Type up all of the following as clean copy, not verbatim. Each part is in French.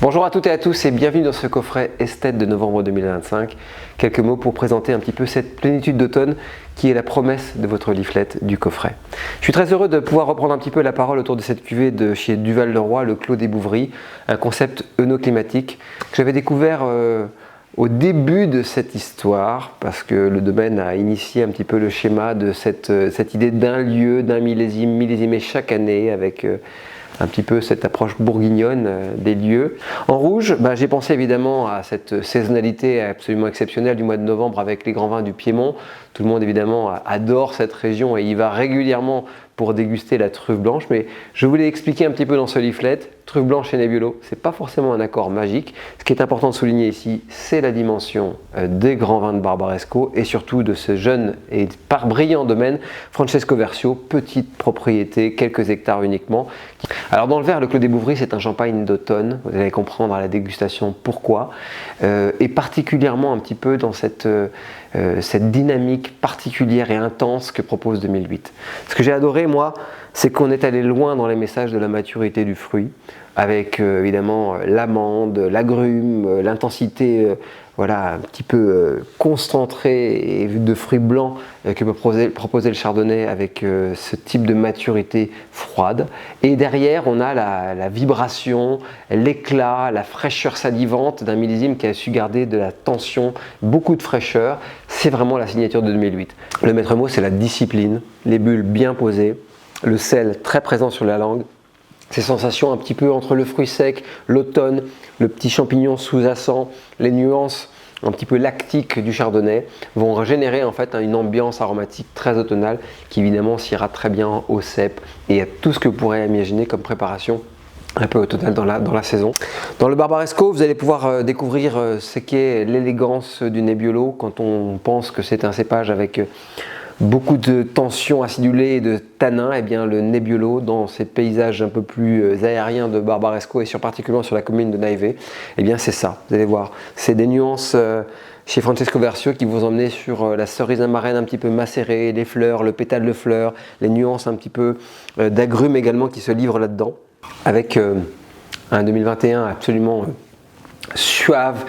Bonjour à toutes et à tous et bienvenue dans ce coffret Esthète de novembre 2025. Quelques mots pour présenter un petit peu cette plénitude d'automne qui est la promesse de votre leaflet du coffret. Je suis très heureux de pouvoir reprendre un petit peu la parole autour de cette cuvée de chez Duval-Leroy, le Clos des Bouvries, un concept œnoclimatique que j'avais découvert au début de cette histoire, parce que le domaine a initié un petit peu le schéma de cette idée d'un lieu, d'un millésime, millésimé chaque année avec un petit peu cette approche bourguignonne des lieux. En rouge, j'ai pensé évidemment à cette saisonnalité absolument exceptionnelle du mois de novembre avec les grands vins du Piémont. Tout le monde évidemment adore cette région et y va régulièrement pour déguster la truffe blanche, mais je voulais expliquer un petit peu dans ce leaflet, truffe blanche et Nebbiolo, c'est pas forcément un accord magique. Ce qui est important de souligner ici, c'est la dimension des grands vins de Barbaresco et surtout de ce jeune et brillant domaine Francesco Versio, petite propriété, quelques hectares uniquement. Alors dans le verre, le Clos des Bouvries, c'est un champagne d'automne, vous allez comprendre à la dégustation pourquoi, et particulièrement un petit peu dans cette dynamique particulière et intense que propose 2008. Ce que j'ai adoré, moi, c'est qu'on est allé loin dans les messages de la maturité du fruit, avec évidemment l'amande, l'agrume, l'intensité voilà, un petit peu concentrée et de fruits blancs que peut proposer le chardonnay avec ce type de maturité froide. Et derrière, on a la vibration, l'éclat, la fraîcheur salivante d'un millésime qui a su garder de la tension, beaucoup de fraîcheur. C'est vraiment la signature de 2008. Le maître mot, c'est la discipline, les bulles bien posées, le sel très présent sur la langue, ces sensations un petit peu entre le fruit sec, l'automne, le petit champignon sous-jacent, les nuances un petit peu lactiques du chardonnay vont générer en fait une ambiance aromatique très automnale qui évidemment s'ira très bien au cèpe et à tout ce que vous pourrez imaginer comme préparation un peu automnale dans la saison. Dans le Barbaresco, vous allez pouvoir découvrir ce qu'est l'élégance du Nebbiolo quand on pense que c'est un cépage avec beaucoup de tension acidulée et de tanins. Et bien le Nebbiolo, dans ces paysages un peu plus aériens de Barbaresco et particulièrement sur la commune de Naive, et bien c'est ça, vous allez voir, c'est des nuances chez Francesco Versio qui vous emmenez sur la cerise amarenne un petit peu macérée, les fleurs, le pétale de fleurs, les nuances un petit peu d'agrumes également qui se livrent là-dedans, avec un 2021 absolument suave,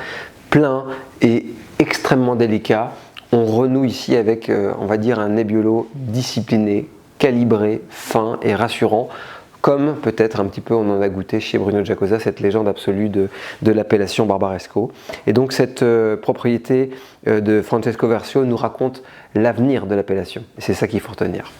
plein et extrêmement délicat. On renoue ici avec, on va dire, un Nebbiolo discipliné, calibré, fin et rassurant, comme peut-être un petit peu on en a goûté chez Bruno Giacosa, cette légende absolue de l'appellation Barbaresco. Et donc cette propriété de Francesco Versio nous raconte l'avenir de l'appellation. Et c'est ça qu'il faut retenir.